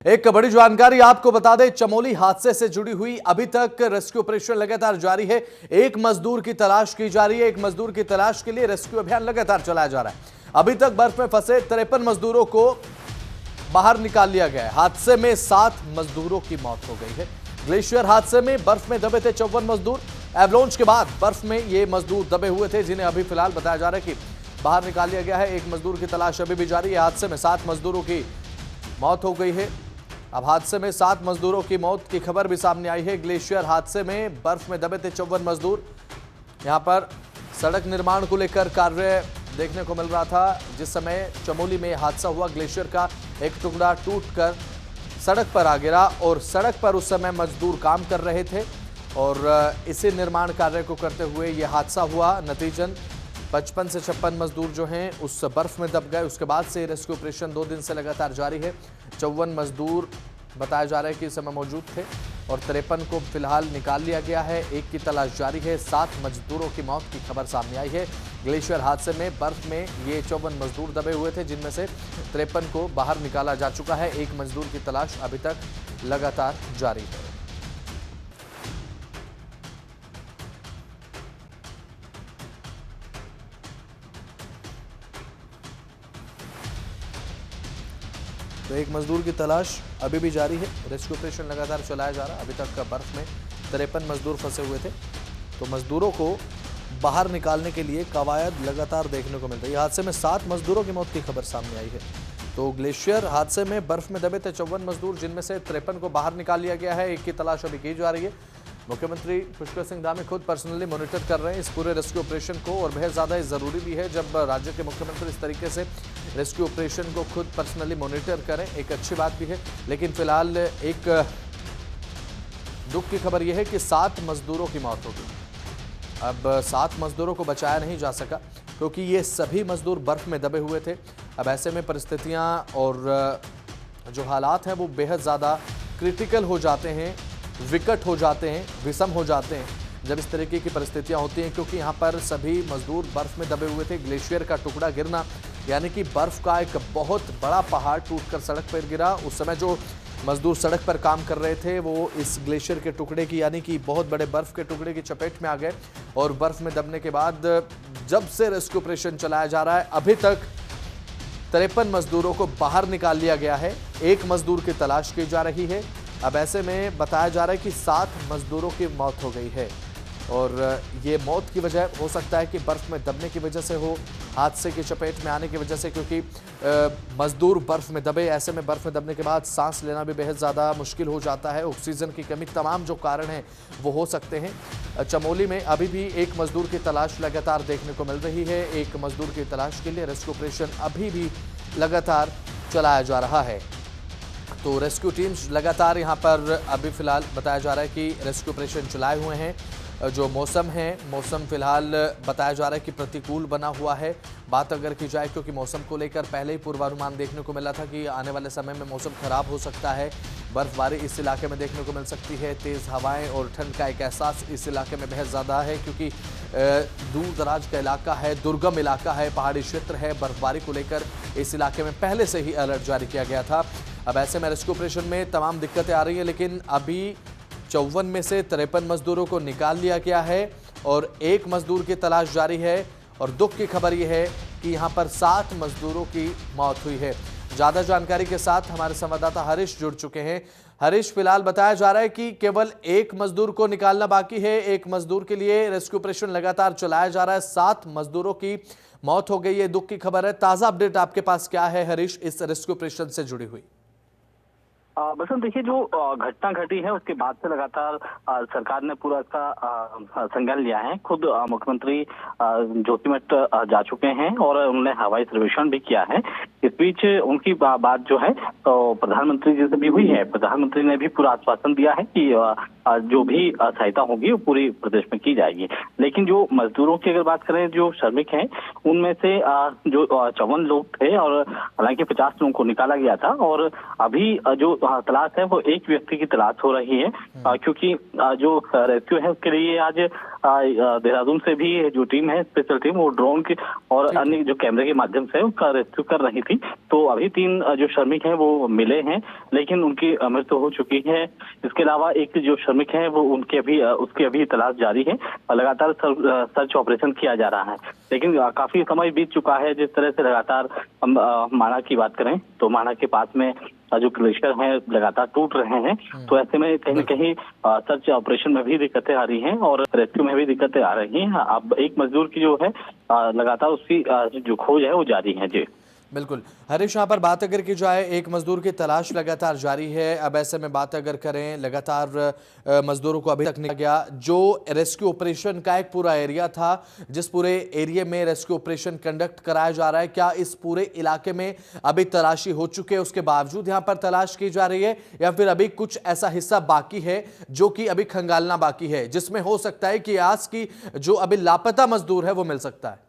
एक बड़ी जानकारी आपको बता दें, चमोली हादसे से जुड़ी हुई अभी तक रेस्क्यू ऑपरेशन लगातार जारी है। एक मजदूर की तलाश की जा रही है। एक मजदूर की तलाश के लिए रेस्क्यू अभियान लगातार चलाया जा रहा है। अभी तक बर्फ में फंसे 53 मजदूरों को बाहर निकाल लिया गया है। हादसे में 7 मजदूरों की मौत हो गई है। ग्लेशियर हादसे में बर्फ में दबे थे 54 मजदूर। एवलांच के बाद बर्फ में ये मजदूर दबे हुए थे, जिन्हें अभी फिलहाल बताया जा रहा है कि बाहर निकाल लिया गया है। एक मजदूर की तलाश अभी भी जारी है। हादसे में 7 मजदूरों की मौत हो गई है। अब हादसे में 7 मजदूरों की मौत की खबर भी सामने आई है। ग्लेशियर हादसे में बर्फ में दबे थे 54 मजदूर। यहां पर सड़क निर्माण को लेकर कार्य देखने को मिल रहा था। जिस समय चमोली में हादसा हुआ, ग्लेशियर का एक टुकड़ा टूटकर सड़क पर आ गिरा और सड़क पर उस समय मजदूर काम कर रहे थे और इसी निर्माण कार्य को करते हुए यह हादसा हुआ। नतीजन 55 से 56 मजदूर जो हैं उस बर्फ में दब गए। उसके बाद से रेस्क्यू ऑपरेशन 2 दिन से लगातार जारी है। 54 मजदूर बताया जा रहा है कि इस समय मौजूद थे और 53 को फिलहाल निकाल लिया गया है। एक की तलाश जारी है। 7 मजदूरों की मौत की खबर सामने आई है। ग्लेशियर हादसे में बर्फ में ये 54 मजदूर दबे हुए थे, जिनमें से 53 को बाहर निकाला जा चुका है। एक मजदूर की तलाश अभी तक लगातार जारी है। तो एक मजदूर की तलाश अभी भी जारी है। रेस्क्यू ऑपरेशन लगातार चलाया जा रहा है। अभी तक का बर्फ में 53 मजदूर फंसे हुए थे, तो मजदूरों को बाहर निकालने के लिए कवायद लगातार देखने को मिल रही है। हादसे में 7 मजदूरों की मौत की खबर सामने आई है। तो ग्लेशियर हादसे में बर्फ में दबे थे 54 मजदूर, जिनमें से 53 को बाहर निकाल लिया गया है। एक की तलाश अभी की जा रही है। मुख्यमंत्री पुष्कर सिंह धामी खुद पर्सनली मॉनिटर कर रहे हैं इस पूरे रेस्क्यू ऑपरेशन को, और बेहद ज़्यादा ज़रूरी भी है जब राज्य के मुख्यमंत्री इस तरीके से रेस्क्यू ऑपरेशन को खुद पर्सनली मॉनिटर करें। एक अच्छी बात भी है, लेकिन फिलहाल एक दुख की खबर यह है कि 7 मजदूरों की मौत हो गई। अब 7 मजदूरों को बचाया नहीं जा सका क्योंकि ये सभी मजदूर बर्फ में दबे हुए थे। अब ऐसे में परिस्थितियां और जो हालात हैं वो बेहद ज़्यादा क्रिटिकल हो जाते हैं, विकट हो जाते हैं, विषम हो जाते हैं जब इस तरीके की परिस्थितियां होती हैं, क्योंकि यहाँ पर सभी मजदूर बर्फ में दबे हुए थे। ग्लेशियर का टुकड़ा गिरना यानी कि बर्फ का एक बहुत बड़ा पहाड़ टूटकर सड़क पर गिरा। उस समय जो मजदूर सड़क पर काम कर रहे थे वो इस ग्लेशियर के टुकड़े की यानी कि बहुत बड़े बर्फ के टुकड़े की चपेट में आ गए और बर्फ में दबने के बाद जब से रेस्क्यू ऑपरेशन चलाया जा रहा है, अभी तक 53 मजदूरों को बाहर निकाल लिया गया है। एक मजदूर की तलाश की जा रही है। अब ऐसे में बताया जा रहा है कि 7 मजदूरों की मौत हो गई है और ये मौत की वजह हो सकता है कि बर्फ में दबने की वजह से हो, हादसे की चपेट में आने की वजह से, क्योंकि मजदूर बर्फ में दबे। ऐसे में बर्फ में दबने के बाद सांस लेना भी बेहद ज़्यादा मुश्किल हो जाता है। ऑक्सीजन की कमी, तमाम जो कारण हैं वो हो सकते हैं। चमोली में अभी भी एक मजदूर की तलाश लगातार देखने को मिल रही है। एक मजदूर की तलाश के लिए रेस्क्यू ऑपरेशन अभी भी लगातार चलाया जा रहा है। तो रेस्क्यू टीम्स लगातार यहाँ पर अभी फिलहाल बताया जा रहा है कि रेस्क्यू ऑपरेशन चलाए हुए हैं। जो मौसम है, मौसम फिलहाल बताया जा रहा है कि प्रतिकूल बना हुआ है। बात अगर की जाए, क्योंकि मौसम को लेकर पहले ही पूर्वानुमान देखने को मिला था कि आने वाले समय में मौसम खराब हो सकता है। बर्फबारी इस इलाके में देखने को मिल सकती है। तेज़ हवाएं और ठंड का एक एहसास इस इलाके में बेहद ज़्यादा है, क्योंकि दूर दराज का इलाका है, दुर्गम इलाका है, पहाड़ी क्षेत्र है। बर्फबारी को लेकर इस इलाके में पहले से ही अलर्ट जारी किया गया था। अब ऐसे में रेस्क्यू ऑपरेशन में तमाम दिक्कतें आ रही हैं, लेकिन अभी 54 में से 53 मजदूरों को निकाल लिया गया है और एक मजदूर की तलाश जारी है। और दुख की खबर यह है कि यहाँ पर 7 मजदूरों की मौत हुई है। ज़्यादा जानकारी के साथ हमारे संवाददाता हरीश जुड़ चुके हैं। हरीश, फिलहाल बताया जा रहा है कि केवल एक मजदूर को निकालना बाकी है। एक मजदूर के लिए रेस्क्यू ऑपरेशन लगातार चलाया जा रहा है। 7 मजदूरों की मौत हो गई है, दुख की खबर है। ताज़ा अपडेट आपके पास क्या है हरीश, इस रेस्क्यू ऑपरेशन से जुड़ी हुई? बसंत, देखिए, जो घटना घटी है उसके बाद से लगातार सरकार ने पूरा इसका संज्ञान लिया है। खुद मुख्यमंत्री जोशीमठ जा चुके हैं और उन्होंने हवाई सर्वेक्षण भी किया है। इस बीच उनकी बात जो है तो प्रधानमंत्री जी से भी हुई है। प्रधानमंत्री ने भी पूरा आश्वासन दिया है कि जो भी सहायता होगी वो पूरी प्रदेश में की जाएगी। लेकिन जो मजदूरों की अगर बात करें, जो श्रमिक हैं, उनमें से जो 54 लोग थे और हालांकि 50 लोगों को निकाला गया था और अभी जो तलाश है वो एक व्यक्ति की तलाश हो रही है, क्योंकि जो रेस्क्यू है उसके लिए आज देहरादून से भी जो टीम है, स्पेशल टीम, वो ड्रोन के और अन्य जो कैमरे के माध्यम से उसका रेस्क्यू कर रही थी। तो अभी 3 जो श्रमिक हैं वो मिले हैं, लेकिन उनकी मृत्यु हो चुकी है। इसके अलावा एक जो श्रमिक है वो उसकी अभी तलाश जारी है और लगातार सर्च ऑपरेशन किया जा रहा है। लेकिन काफी समय बीत चुका है। जिस तरह से लगातार हम माना की बात करें तो माना के पास में जो ग्लेशियर हैं लगातार टूट रहे हैं, तो ऐसे में कहीं न कहीं सर्च ऑपरेशन में भी दिक्कतें आ रही हैं और रेस्क्यू में भी दिक्कतें आ रही हैं। अब एक मजदूर की जो है लगातार उसकी जो खोज है वो जारी है। जी बिल्कुल हरीश, यहाँ पर बात अगर की जाए, एक मजदूर की तलाश लगातार जारी है। अब ऐसे में बात अगर करें, लगातार मजदूरों को अभी तक नहीं गया। जो रेस्क्यू ऑपरेशन का एक पूरा एरिया था, जिस पूरे एरिया में रेस्क्यू ऑपरेशन कंडक्ट कराया जा रहा है, क्या इस पूरे इलाके में अभी तलाशी हो चुके हैं, उसके बावजूद यहाँ पर तलाश की जा रही है, या फिर अभी कुछ ऐसा हिस्सा बाकी है जो कि अभी खंगालना बाकी है, जिसमें हो सकता है कि आज की जो अभी लापता मजदूर है वो मिल सकता है?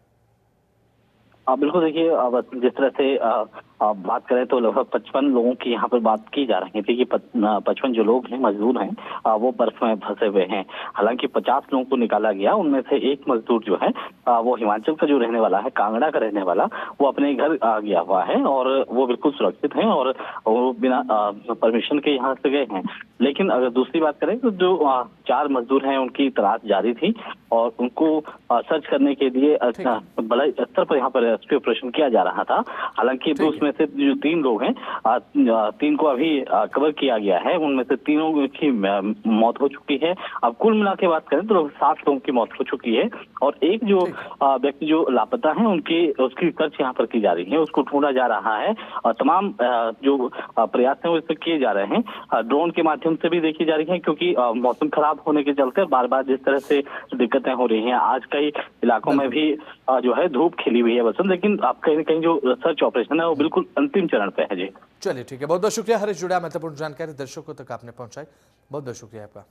बिल्कुल, देखिए जिस तरह से बात करें तो लगभग 55 लोगों की यहाँ पर बात की जा रही थी कि 55 जो लोग हैं, मजदूर हैं, वो बर्फ में फंसे हुए हैं। हालांकि 50 लोगों को निकाला गया, उनमें से एक मजदूर जो है वो हिमाचल का जो रहने वाला है, कांगड़ा का रहने वाला, वो अपने घर आ गया हुआ है और वो बिल्कुल सुरक्षित है और वो बिना परमिशन के यहाँ से गए हैं। लेकिन अगर दूसरी बात करें तो जो 4 मजदूर हैं उनकी तलाश जारी थी और उनको सर्च करने के लिए बड़े स्तर पर यहाँ पर रेस्क्यू ऑपरेशन किया जा रहा था। हालांकि उसमें से जो 3 लोग हैं, 3 को अभी कवर किया गया है, उनमें से 3 की मौत हो चुकी है। अब कुल मिला के बात करें तो 7 लोगों की मौत हो चुकी है और एक जो व्यक्ति जो लापता है उसकी सर्च यहाँ पर की जा रही है, उसको ढूंढा जा रहा है और तमाम जो प्रयास है वो इस पर किए जा रहे हैं। ड्रोन के माध्यम से भी देखी जा रही है, क्योंकि मौसम खराब होने के चलते बार बार जिस तरह से दिक्कतें हो रही हैं, आज कई इलाकों में भी जो है धूप खिली हुई है बसंत, लेकिन आप कहीं न कहीं जो सर्च ऑपरेशन है वो बिल्कुल अंतिम चरण पे है। जी चलिए ठीक है, बहुत बहुत शुक्रिया हरीश, जुड़ा महत्वपूर्ण जानकारी दर्शकों तक आपने पहुंचाई। बहुत बहुत शुक्रिया आपका।